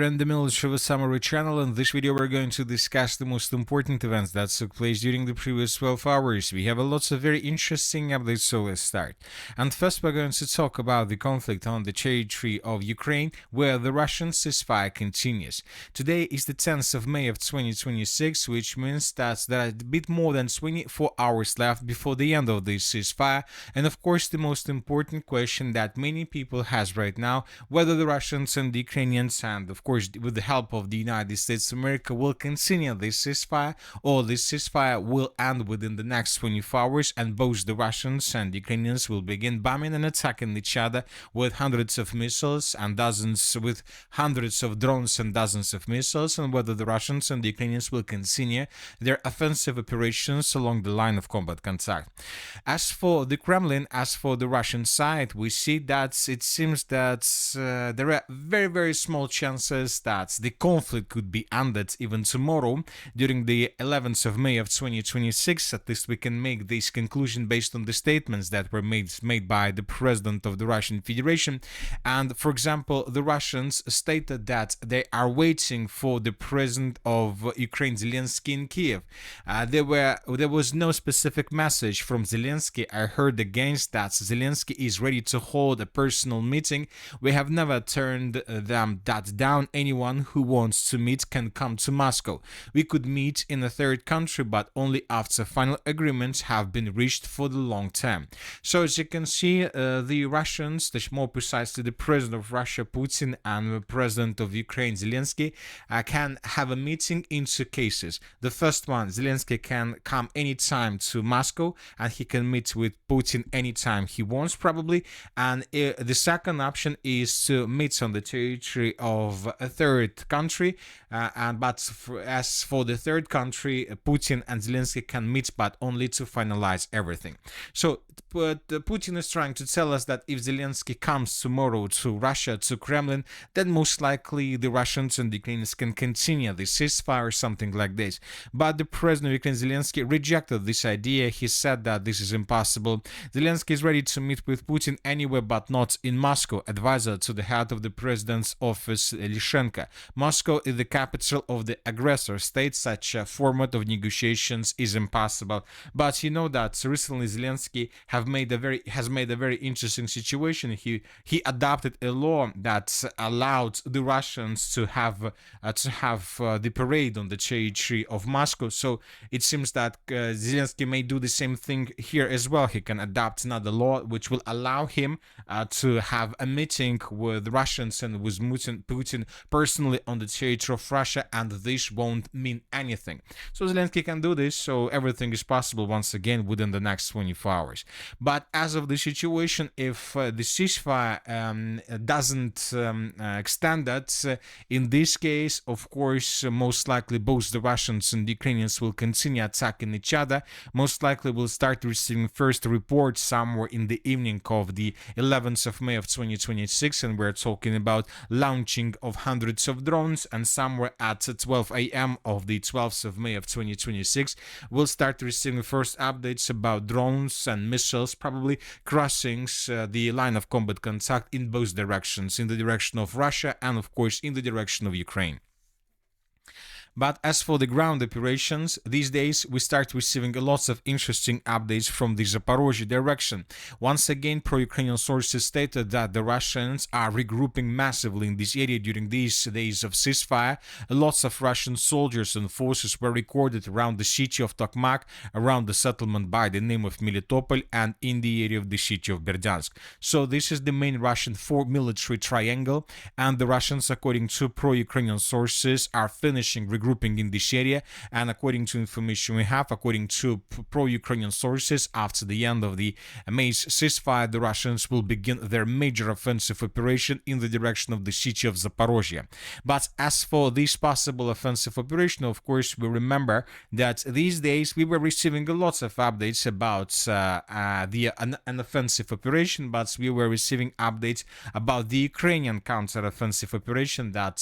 In the military summary channel. In this video we're going to discuss the most important events that took place during the previous 12 hours. We have a lots of very interesting updates, so let's start. And first we're going to talk about the conflict on the territory of Ukraine, where the Russian ceasefire continues. Today is the 10th of May of 2026, which means that there are a bit more than 24 hours left before the end of this ceasefire. And of course the most important question that many people has right now, whether the Russians and the Ukrainians, and of course with the help of the United States of America, will continue this ceasefire, or this ceasefire will end within the next 24 hours and both the Russians and the Ukrainians will begin bombing and attacking each other with hundreds of missiles and with hundreds of drones and dozens of missiles, and whether the Russians and the Ukrainians will continue their offensive operations along the line of combat contact. As for the Kremlin, as for the Russian side, we see that it seems that there are very small chances that the conflict could be ended even tomorrow during the 11th of May of 2026. At least we can make this conclusion based on the statements that were made by the president of the Russian Federation. And for example, the Russians stated that they are waiting for the president of Ukraine, Zelensky, in Kiev. There was no specific message from Zelensky. I heard against that Zelensky is ready to hold a personal meeting. We have never turned that down. Anyone who wants to meet can come to Moscow. We could meet in a third country, but only after final agreements have been reached for the long term. So as you can see, the Russians, more precisely the president of Russia, Putin, and the president of Ukraine, Zelensky, can have a meeting in two cases. The first one, Zelensky can come anytime to Moscow and he can meet with Putin anytime he wants, probably. And the second option is to meet on the territory of a third country, as for the third country, Putin and Zelensky can meet, but only to finalize everything. So Putin is trying to tell us that if Zelensky comes tomorrow to Russia, to Kremlin, then most likely the Russians and the Ukrainians can continue the ceasefire or something like this. But the president of Ukraine, Zelensky, rejected this idea. He said that this is impossible. Zelensky is ready to meet with Putin anywhere but not in Moscow. Advisor to the head of the president's office, Lishenko. Moscow is the capital of the aggressor state. Such a format of negotiations is impossible. But you know that recently Zelensky has made a very interesting situation. He adopted a law that allowed the Russians to have the parade on the territory of Moscow. So it seems that Zelensky may do the same thing here as well. He can adopt another law which will allow him to have a meeting with Russians and with Putin personally on the territory of Russia, and this won't mean anything. So Zelensky can do this, so everything is possible once again within the next 24 hours. But as of the situation, if the ceasefire doesn't extend that, in this case, of course, most likely both the Russians and the Ukrainians will continue attacking each other. Most likely we'll start receiving first reports somewhere in the evening of the 11th of May of 2026, and we're talking about launching of hundreds of drones, and somewhere at 12 a.m. of the 12th of May of 2026 we'll start receiving first updates about drones and missiles probably crossing the line of combat contact in both directions, in the direction of Russia and of course in the direction of Ukraine. But as for the ground operations, these days we start receiving lots of interesting updates from the Zaporozhye direction. Once again, pro-Ukrainian sources stated that the Russians are regrouping massively in this area during these days of ceasefire. Lots of Russian soldiers and forces were recorded around the city of Tokmak, around the settlement by the name of Melitopol, and in the area of the city of Berdyansk. So this is the main Russian military triangle, and the Russians, according to pro-Ukrainian sources, are finishing regrouping in this area, and according to information we have, according to pro-Ukrainian sources, after the end of the May's ceasefire, the Russians will begin their major offensive operation in the direction of the city of Zaporozhye. But as for this possible offensive operation, of course, we remember that these days we were receiving lots of updates about an offensive operation, but we were receiving updates about the Ukrainian counter-offensive operation that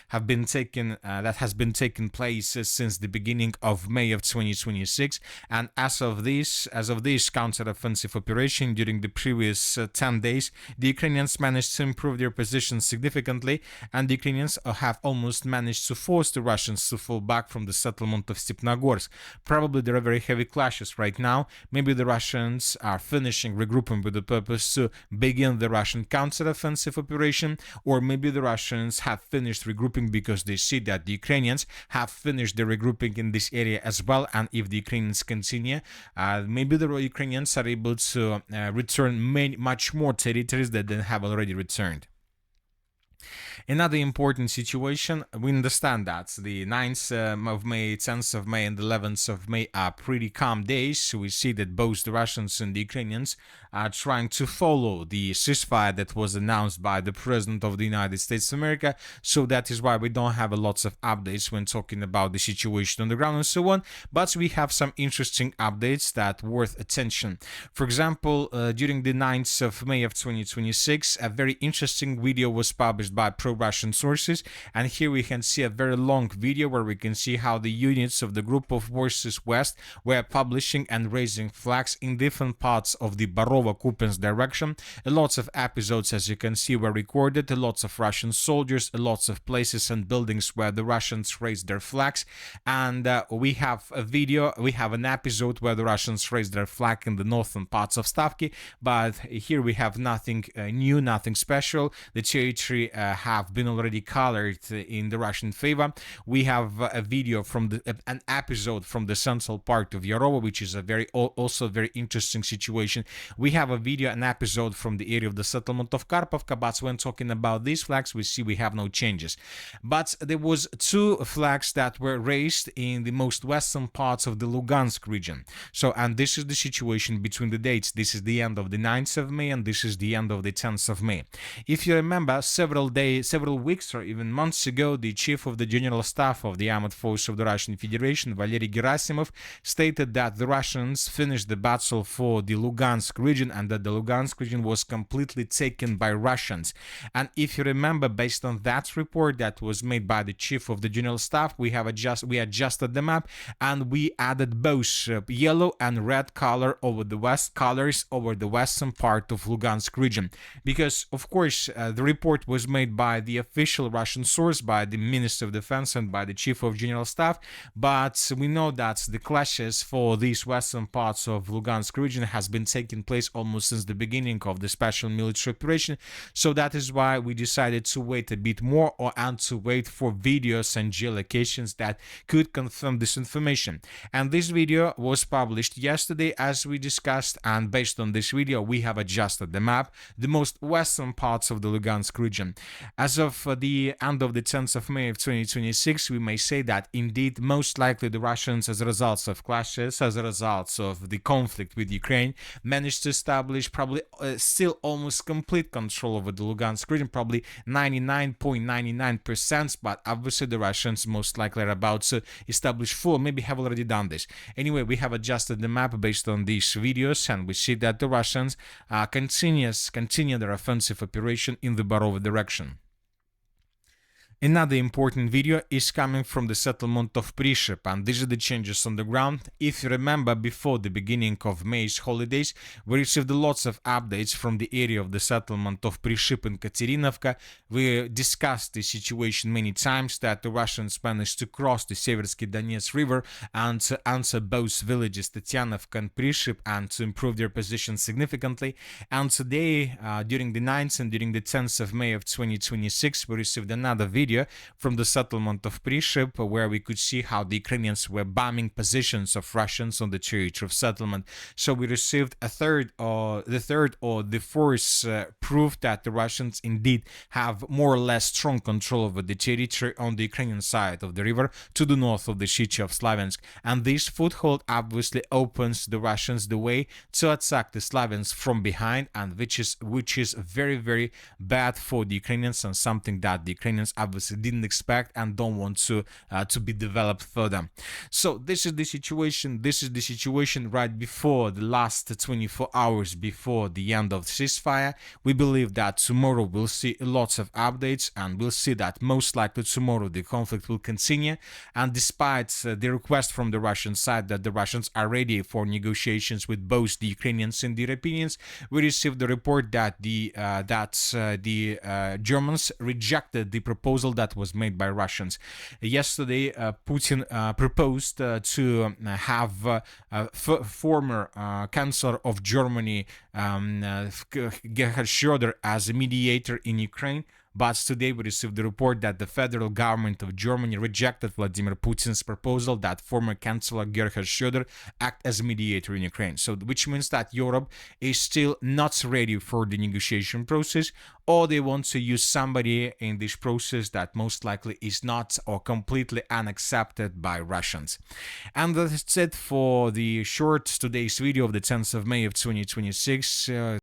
has been taken taking place since the beginning of May of 2026. And as of this counteroffensive operation during the previous 10 days, the Ukrainians managed to improve their position significantly, and the Ukrainians have almost managed to force the Russians to fall back from the settlement of Stepnogorsk. Probably there are very heavy clashes right now. Maybe the Russians are finishing regrouping with the purpose to begin the Russian counteroffensive operation, or maybe the Russians have finished regrouping because they see that the Ukrainians have finished the regrouping in this area as well, and if the Ukrainians continue, maybe the Ukrainians are able to return much more territories that they have already returned. Another important situation, we understand that the 9th of May, 10th of May, and 11th of May are pretty calm days. We see that both the Russians and the Ukrainians are trying to follow the ceasefire that was announced by the President of the United States of America. So that is why we don't have a lots of updates when talking about the situation on the ground and so on. But we have some interesting updates that worth attention. For example, during the 9th of May of 2026, a very interesting video was published by pro-Russian sources, and here we can see a very long video where we can see how the units of the Group of Forces West were publishing and raising flags in different parts of the Barovo-Kupiansk direction. Lots of episodes, as you can see, were recorded, lots of Russian soldiers, lots of places and buildings where the Russians raised their flags, and we have a video, we have an episode where the Russians raised their flag in the northern parts of Stavki, but here we have nothing new, nothing special. The territory have been already colored in the Russian favor. We have a video from an episode from the central part of Yarovo, which is a also very interesting situation. We have a video, an episode from the area of the settlement of Karpovka, but when talking about these flags, we see we have no changes. But there was two flags that were raised in the most western parts of the Lugansk region. So, and this is the situation between the dates. This is the end of the 9th of May, and this is the end of the 10th of May. If you remember, several weeks or even months ago, the chief of the general staff of the armed force of the Russian Federation, Valery Gerasimov, stated that the Russians finished the battle for the Lugansk region and that the Lugansk region was completely taken by Russians. And if you remember, based on that report that was made by the chief of the general staff, we adjusted the map and we added both yellow and red color over the western part of Lugansk region, because of course the report was made by the official Russian source, by the Minister of Defense and by the Chief of General Staff, but we know that the clashes for these western parts of Lugansk region has been taking place almost since the beginning of the special military operation. So that is why we decided to wait a bit more and to wait for videos and geolocations that could confirm this information. And this video was published yesterday, as we discussed, and based on this video we have adjusted the map, the most western parts of the Lugansk region. As of the end of the 10th of May of 2026, we may say that indeed most likely the Russians, as a result of clashes, as a result of the conflict with Ukraine, managed to establish probably still almost complete control over the Lugansk region, probably 99.99%, but obviously the Russians most likely are about to establish full, maybe have already done this. Anyway, we have adjusted the map based on these videos, and we see that the Russians continue their offensive operation in the Barovo direction. Another important video is coming from the settlement of Prishep, and these are the changes on the ground. If you remember, before the beginning of May's holidays, we received lots of updates from the area of the settlement of Prishep and Katerinovka. We discussed the situation many times, that the Russians managed to cross the Seversky Donetsk River and to answer both villages, Tatianovka and Prishep, and to improve their position significantly. And today, during the 9th and during the 10th of May of 2026, we received another video from the settlement of Prishep, where we could see how the Ukrainians were bombing positions of Russians on the territory of settlement. So we received the third or the fourth proof that the Russians indeed have more or less strong control over the territory on the Ukrainian side of the river to the north of the city of Slaviansk. And this foothold obviously opens the Russians the way to attack the Slavians from behind, and which is very, very bad for the Ukrainians, and something that the Ukrainians obviously obviously didn't expect and don't want to be developed further. So this is the situation. This is the situation right before the last 24 hours before the end of the ceasefire. We believe that tomorrow we'll see lots of updates, and we'll see that most likely tomorrow the conflict will continue. And despite the request from the Russian side that the Russians are ready for negotiations with both the Ukrainians and the Europeans, we received the report that the Germans rejected the proposal that was made by Russians. Yesterday, Putin proposed to have former Chancellor of Germany, Gerhard Schröder, as a mediator in Ukraine. But today we received the report that the federal government of Germany rejected Vladimir Putin's proposal that former Chancellor Gerhard Schröder act as a mediator in Ukraine. So, which means that Europe is still not ready for the negotiation process, or they want to use somebody in this process that most likely is not or completely unaccepted by Russians. And that's it for the short today's video of the 10th of May of 2026.